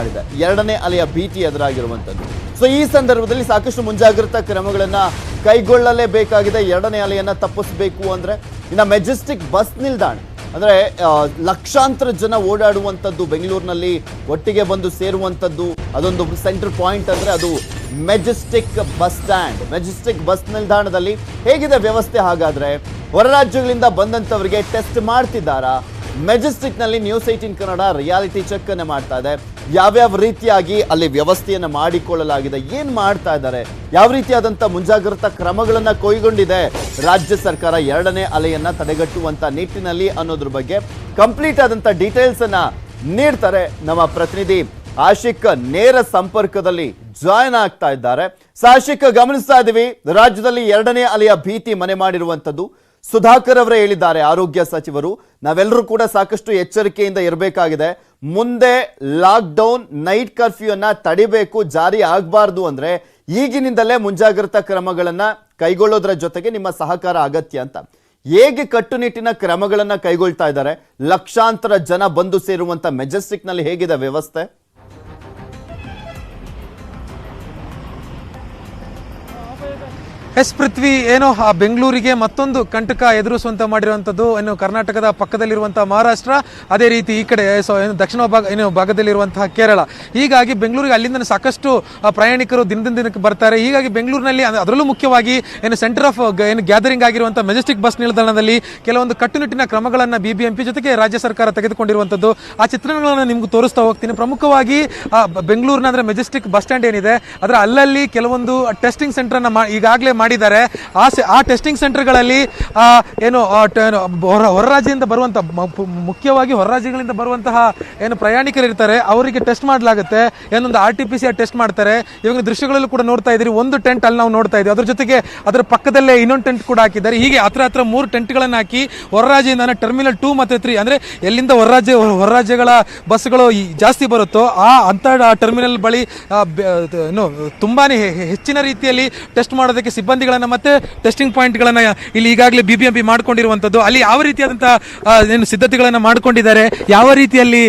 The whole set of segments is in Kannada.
ಮಾಡಿದೆ. ಎರಡನೇ ಅಲೆಯ ಭೀತಿ ಎದುರಾಗಿರುವಂತದ್ದು. ಸೊ ಈ ಸಂದರ್ಭದಲ್ಲಿ ಸಾಕಷ್ಟು ಮುಂಜಾಗ್ರತಾ ಕ್ರಮಗಳನ್ನ ಕೈಗೊಳ್ಳಲೇಬೇಕಾಗಿದೆ. ಎರಡನೇ ಅಲೆಯನ್ನ ತಪ್ಪಿಸಬೇಕು ಅಂದ್ರೆ ಇನ್ನು ಮೆಜೆಸ್ಟಿಕ್ ಬಸ್ ನಿಲ್ದಾಣ ಅಂದ್ರೆ ಲಕ್ಷಾಂತರ ಜನ ಓಡಾಡುವಂಥದ್ದು, ಬೆಂಗಳೂರಿನಲ್ಲಿ ಒಟ್ಟಿಗೆ ಬಂದು ಸೇರುವಂಥದ್ದು, ಅದೊಂದು ಸೆಂಟರ್ ಪಾಯಿಂಟ್ ಅಂದ್ರೆ ಅದು Majestic bus stand. Majestic bus ನಿಲ್ದಾಣದಲ್ಲಿ ಹೇಗಿದೆ ವ್ಯವಸ್ಥೆ? ಹಾಗಾದ್ರೆ ಹೊರ ರಾಜ್ಯಗಳಿಂದ ಬಂದಂಥವರಿಗೆ ಟೆಸ್ಟ್ ಮಾಡ್ತಿದ್ದಾರಾ? ಮೆಜೆಸ್ಟಿಕ್ ನಲ್ಲಿ ನ್ಯೂಸ್ 18 ಕನ್ನಡ ರಿಯಾಲಿಟಿ ಚೆಕ್ ಅನ್ನು ಮಾಡ್ತಾ ಇದೆ. ಯಾವ್ಯಾವ ರೀತಿಯಾಗಿ ಅಲ್ಲಿ ವ್ಯವಸ್ಥೆಯನ್ನ ಮಾಡಿಕೊಳ್ಳಲಾಗಿದೆ, ಏನ್ ಮಾಡ್ತಾ ಇದ್ದಾರೆ, ಯಾವ ರೀತಿಯಾದಂತ ಮುಂಜಾಗ್ರತಾ ಕ್ರಮಗಳನ್ನ ಕೈಗೊಂಡಿದೆ ರಾಜ್ಯ ಸರ್ಕಾರ ಎರಡನೇ ಅಲೆಯನ್ನ ತಡೆಗಟ್ಟುವಂತ ನಿಟ್ಟಿನಲ್ಲಿ ಅನ್ನೋದ್ರ ಬಗ್ಗೆ ಕಂಪ್ಲೀಟ್ ಆದಂತ ಡೀಟೇಲ್ಸ್ ಅನ್ನ ನೀಡ್ತಾರೆ ನಮ್ಮ ಪ್ರತಿನಿಧಿ ಆಶಿಕ್. ನೇರ ಸಂಪರ್ಕದಲ್ಲಿ ಜಾಯ್ನ್ ಆಗ್ತಾ ಇದ್ದಾರೆ. ಆಶಿಕ್, ಗಮನಿಸ್ತಾ ಇದೀವಿ ರಾಜ್ಯದಲ್ಲಿ ಎರಡನೇ ಅಲೆಯ ಭೀತಿ ಮನೆ ಮಾಡಿರುವಂತದ್ದು. ಸುಧಾಕರ್ ಅವರೇ ಹೇಳಿದ್ದಾರೆ, ಆರೋಗ್ಯ ಸಚಿವರು, ನಾವೆಲ್ಲರೂ ಕೂಡ ಸಾಕಷ್ಟು ಎಚ್ಚರಿಕೆಯಿಂದ ಇರಬೇಕಾಗಿದೆ. ಮುಂದೆ ಲಾಕ್ ಡೌನ್, ನೈಟ್ ಕರ್ಫ್ಯೂ ಅನ್ನ ತಡಿಬೇಕು, ಜಾರಿ ಆಗಬಾರ್ದು ಅಂದ್ರೆ ಈಗಿನಿಂದಲೇ ಮುಂಜಾಗ್ರತಾ ಕ್ರಮಗಳನ್ನ ಕೈಗೊಳ್ಳೋದ್ರ ಜೊತೆಗೆ ನಿಮ್ಮ ಸಹಕಾರ ಅಗತ್ಯ ಅಂತ. ಹೇಗೆ ಕಟ್ಟುನಿಟ್ಟಿನ ಕ್ರಮಗಳನ್ನ ಕೈಗೊಳ್ತಾ ಇದ್ದಾರೆ? ಲಕ್ಷಾಂತರ ಜನ ಬಂದು ಸೇರುವಂತ ಮೆಜೆಸ್ಟಿಕ್ ನಲ್ಲಿ ಹೇಗಿದೆ ವ್ಯವಸ್ಥೆ? ಎಸ್ ಪೃಥ್ವಿ, ಏನೋ ಆ ಬೆಂಗಳೂರಿಗೆ ಮತ್ತೊಂದು ಕಂಟಕ ಎದುರಿಸುವಂತ ಮಾಡಿರುವಂಥದ್ದು ಏನು ಕರ್ನಾಟಕದ ಪಕ್ಕದಲ್ಲಿರುವಂತಹ ಮಹಾರಾಷ್ಟ್ರ, ಅದೇ ರೀತಿ ಈ ಕಡೆ ಏನು ದಕ್ಷಿಣ ಭಾಗದಲ್ಲಿರುವಂತಹ ಕೇರಳ. ಹೀಗಾಗಿ ಬೆಂಗಳೂರಿಗೆ ಅಲ್ಲಿಂದ ಸಾಕಷ್ಟು ಪ್ರಯಾಣಿಕರು ದಿನಕ್ಕೆ ಬರ್ತಾರೆ. ಹೀಗಾಗಿ ಬೆಂಗಳೂರಿನಲ್ಲಿ ಅದರಲ್ಲೂ ಮುಖ್ಯವಾಗಿ ಏನು ಸೆಂಟರ್ ಆಫ್ ಏನು ಗ್ಯಾದರಿಂಗ್ ಆಗಿರುವಂತಹ ಮೆಜೆಸ್ಟಿಕ್ ಬಸ್ ನಿಲ್ದಾಣದಲ್ಲಿ ಕೆಲವೊಂದು ಕಟ್ಟುನಿಟ್ಟಿನ ಕ್ರಮಗಳನ್ನು BBMP ಜೊತೆಗೆ ರಾಜ್ಯ ಸರ್ಕಾರ ತೆಗೆದುಕೊಂಡಿರುವಂಥದ್ದು. ಆ ಚಿತ್ರಣಗಳನ್ನು ನಿಮ್ಗೆ ತೋರಿಸ್ತಾ ಹೋಗ್ತೀನಿ. ಪ್ರಮುಖವಾಗಿ ಬೆಂಗಳೂರಿನ ಅಂದ್ರೆ ಮೆಜೆಸ್ಟಿಕ್ ಬಸ್ ಸ್ಟ್ಯಾಂಡ್ ಏನಿದೆ ಅದರ ಅಲ್ಲಲ್ಲಿ ಕೆಲವೊಂದು ಟೆಸ್ಟಿಂಗ್ ಸೆಂಟರ್ ಅನ್ನ ಈಗಾಗಲೇ ಮಾಡಿದ್ದಾರೆ. ಆ ಟೆಸ್ಟಿಂಗ್ ಸೆಂಟರ್ಗಳಲ್ಲಿ ಏನು ಹೊರ ರಾಜ್ಯದಿಂದ ಬರುವಂತಹ, ಮುಖ್ಯವಾಗಿ ಹೊರ ರಾಜ್ಯಗಳಿಂದ ಬರುವಂತಹ ಏನು ಪ್ರಯಾಣಿಕರು ಇರ್ತಾರೆ ಅವರಿಗೆ ಟೆಸ್ಟ್ ಮಾಡಲಾಗುತ್ತೆ. ಏನೊಂದು RT-PCR ಟೆಸ್ಟ್ ಮಾಡ್ತಾರೆ. ಇವಾಗ ದೃಶ್ಯಗಳಲ್ಲೂ ಕೂಡ ನೋಡ್ತಾ ಇದ್ದೀರಿ, ಒಂದು ಟೆಂಟ್ ಅಲ್ಲಿ ನಾವು ನೋಡ್ತಾ ಇದ್ದೀವಿ, ಅದ್ರ ಜೊತೆಗೆ ಅದರ ಪಕ್ಕದಲ್ಲೇ ಇನ್ನೊಂದು ಟೆಂಟ್ ಕೂಡ ಹಾಕಿದ್ದಾರೆ. ಹೀಗೆ ಹತ್ರ 3 ಟೆಂಟ್ಗಳನ್ನು ಹಾಕಿ ಹೊರ ರಾಜ್ಯದಿಂದ ಟರ್ಮಿನಲ್ 2 ಮತ್ತು 3 ಅಂದ್ರೆ ಎಲ್ಲಿಂದ ಹೊರ ರಾಜ್ಯಗಳ ಬಸ್ಗಳು ಜಾಸ್ತಿ ಬರುತ್ತೋ ಅಂತ ಟರ್ಮಿನಲ್ ಬಳಿ ತುಂಬಾನೇ ಹೆಚ್ಚಿನ ರೀತಿಯಲ್ಲಿ ಟೆಸ್ಟ್ ಮಾಡೋದಕ್ಕೆ ಸಿಬ್ಬಂದಿಗಳನ್ನ ಮತ್ತೆ ಟೆಸ್ಟಿಂಗ್ ಪಾಯಿಂಟ್ಗಳನ್ನ ಇಲ್ಲಿ ಈಗಾಗಲೇ BBMP ಮಾಡ್ಕೊಂಡಿರುವಂತದ್ದು. ಅಲ್ಲಿ ಯಾವ ರೀತಿಯಾದಂತಹ ಏನು ಸಿದ್ಧತೆಗಳನ್ನ ಮಾಡ್ಕೊಂಡಿದ್ದಾರೆ, ಯಾವ ರೀತಿಯಲ್ಲಿ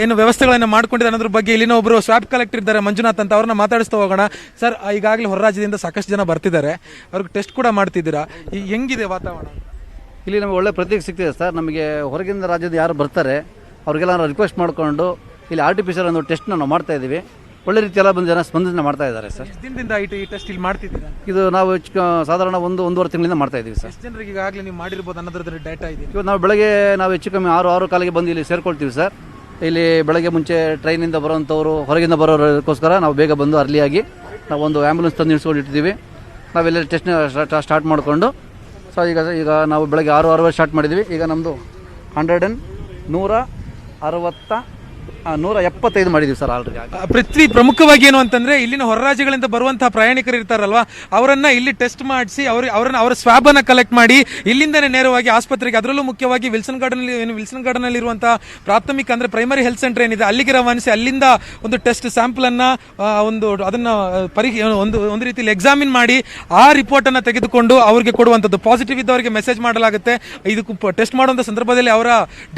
ಏನು ವ್ಯವಸ್ಥೆಗಳನ್ನ ಮಾಡ್ಕೊಂಡಿದ್ದಾರೆ ಅನ್ನೋದ್ರ ಬಗ್ಗೆ ಇಲ್ಲಿನ ಒಬ್ಬರು ಸ್ವಾಬ್ ಕಲೆಕ್ಟರ್ ಇದ್ದಾರೆ, ಮಂಜುನಾಥ್ ಅಂತ, ಅವ್ರನ್ನ ಮಾತಾಡಿಸ್ತಾ ಹೋಗೋಣ. ಸರ್, ಈಗಾಗಲೇ ಹೊರ ರಾಜ್ಯದಿಂದ ಸಾಕಷ್ಟು ಜನ ಬರ್ತಿದ್ದಾರೆ, ಅವ್ರಿಗೆ ಟೆಸ್ಟ್ ಕೂಡ ಮಾಡ್ತಿದ್ದೀರಾ, ಹೆಂಗಿದೆ ವಾತಾವರಣ? ಇಲ್ಲಿ ನಮಗೆ ಒಳ್ಳೆ ಪ್ರತಿಕ್ರಿಯೆ ಸಿಗ್ತಿದೆ ಸರ್. ನಮಗೆ ಹೊರಗಿಂದ ರಾಜ್ಯದ ಯಾರು ಬರ್ತಾರೆ ಅವ್ರಿಗೆಲ್ಲ ನಾವು ರಿಕ್ವೆಸ್ಟ್ ಮಾಡಿಕೊಂಡು ಇಲ್ಲಿ RT-PCR ಒಂದು ಟೆಸ್ಟ್ ನಾವು ಮಾಡ್ತಾ ಇದ್ದೀವಿ. ಒಳ್ಳೆ ರೀತಿಯೆಲ್ಲ ಬಂದು ಜನ ಸ್ಪಂದನೆ ಮಾಡ್ತಾ ಇದ್ದಾರೆ ಸರ್. ದಿನದಿಂದ ಈ ಟೆಸ್ಟ್ ಇಲ್ಲಿ ಮಾಡ್ತಿದ್ದೀರಾ? ಇದು ನಾವು ಸಾಧಾರಣ 1-1.5 ತಿಂಗಳಿಂದ ಮಾಡ್ತಾ ಇದ್ದೀವಿ ಸರ್. ಎಷ್ಟು ಜನರಿಗೆ ಈಗಾಗಲೇ ನೀವು ಮಾಡಿರ್ಬೋದು ಅನ್ನೋದ್ರ ಡೇಟಾ ಇದೆ? ಇವತ್ತು ನಾವು ಬೆಳಗ್ಗೆ ನಾವು ಹೆಚ್ಚು ಕಮ್ಮಿ 6 ಕಾಲಿಗೆ ಬಂದು ಇಲ್ಲಿ ಸೇರ್ಕೊಳ್ತೀವಿ ಸರ್. ಇಲ್ಲಿ ಬೆಳಗ್ಗೆ ಮುಂಚೆ ಟ್ರೈನಿಂದ ಬರೋವಂಥವ್ರು, ಹೊರಗಿಂದ ಬರೋದಕ್ಕೋಸ್ಕರ ನಾವು ಬೇಗ ಬಂದು ಅರ್ಲಿಯಾಗಿ ನಾವು ಒಂದು ಆ್ಯಂಬುಲೆನ್ಸ್ ತಂದು ನಿಲ್ಸ್ಕೊಂಡು ಇಟ್ಟಿದ್ದೀವಿ. ನಾವೆಲ್ಲ ಟೆಸ್ಟ್ನ ಸ್ಟಾರ್ಟ್ ಮಾಡಿಕೊಂಡು ಸೊ ಈಗ ನಾವು ಬೆಳಗ್ಗೆ 6 ಸ್ಟಾರ್ಟ್ ಮಾಡಿದ್ದೀವಿ. ಈಗ ನಮ್ಮದು 175 ಮಾಡಿದ್ದೀವಿ ಸರ್ ಆಲ್ರೆಡಿ. ಪೃಥ್ವಿ, ಪ್ರಮುಖವಾಗಿ ಏನು ಅಂತಂದ್ರೆ ಇಲ್ಲಿನ ಹೊರ ರಾಜ್ಯಗಳಿಂದ ಬರುವಂತಹ ಪ್ರಯಾಣಿಕರು ಇರ್ತಾರಲ್ವಾ, ಅವರನ್ನ ಇಲ್ಲಿ ಟೆಸ್ಟ್ ಮಾಡಿಸಿ ಅವರ ಸ್ವಾಬ್ ಅನ್ನ ಕಲೆಕ್ಟ್ ಮಾಡಿ ಇಲ್ಲಿಂದನೇ ನೇರವಾಗಿ ಆಸ್ಪತ್ರೆಗೆ, ಅದರಲ್ಲೂ ಮುಖ್ಯವಾಗಿ ವಿಲ್ಸನ್ ಗಾರ್ಡನ್ ಅಲ್ಲಿ ಇರುವಂತಹ ಪ್ರಾಥಮಿಕ ಅಂದ್ರೆ ಪ್ರೈಮರಿ ಹೆಲ್ತ್ ಸೆಂಟರ್ ಏನಿದೆ ಅಲ್ಲಿಗೆ ರವಾನಿಸಿ ಅಲ್ಲಿಂದ ಒಂದು ಟೆಸ್ಟ್ ಸ್ಯಾಂಪಲ್ ಅನ್ನ ಅದನ್ನ ಒಂದು ರೀತಿಯಲ್ಲಿ ಎಕ್ಸಾಮಿನ್ ಮಾಡಿ ಆ ರಿಪೋರ್ಟ್ ಅನ್ನ ತೆಗೆದುಕೊಂಡು ಅವರಿಗೆ ಕೊಡುವಂತದ್ದು. ಪಾಸಿಟಿವ್ ಇದ್ದವರಿಗೆ ಮೆಸೇಜ್ ಮಾಡಲಾಗುತ್ತೆ. ಇದಕ್ಕೆ ಟೆಸ್ಟ್ ಮಾಡುವಂತ ಸಂದರ್ಭದಲ್ಲಿ ಅವರ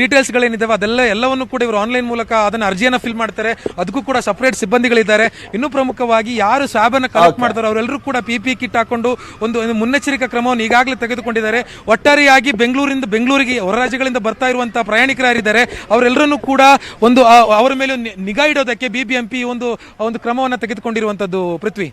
ಡೀಟೇಲ್ಸ್ ಗಳೇನಿದಾವೆ ಎಲ್ಲವನ್ನು ಕೂಡ ಇವರು ಆನ್ಲೈನ್ ಮೂಲಕ ಅರ್ಜಿಯನ್ನ ಫಿಲ್ ಮಾಡ್ತಾರೆ. ಅದಕ್ಕೂ ಕೂಡ ಸಪರೇಟ್ ಸಿಬ್ಬಂದಿಗಳಿದ್ದಾರೆ. ಇನ್ನು ಪ್ರಮುಖವಾಗಿ ಯಾರು ಸ್ವಾಬ್ ಅನ್ನ ಕಲೆಕ್ಟ್ ಮಾಡ್ತಾರೋ ಅವರೆಲ್ಲರೂ ಕೂಡ PPE ಕಿಟ್ ಹಾಕೊಂಡು ಒಂದು ಮುನ್ನೆಚ್ಚರಿಕಾ ಕ್ರಮವನ್ನು ಈಗಾಗಲೇ ತೆಗೆದುಕೊಂಡಿದ್ದಾರೆ. ಒಟ್ಟಾರೆಯಾಗಿ ಬೆಂಗಳೂರಿಗೆ ಹೊರ ರಾಜ್ಯಗಳಿಂದ ಬರ್ತಾ ಇರುವಂತಹ ಪ್ರಯಾಣಿಕರು ಯಾರಿದ್ದಾರೆ ಅವರೆಲ್ಲರನ್ನೂ ಕೂಡ ಅವರ ಮೇಲೆ ನಿಗಾ ಇಡೋದಕ್ಕೆ BBMP ಒಂದು ಕ್ರಮವನ್ನು ತೆಗೆದುಕೊಂಡಿರುವಂತದ್ದು. ಪೃಥ್ವಿ.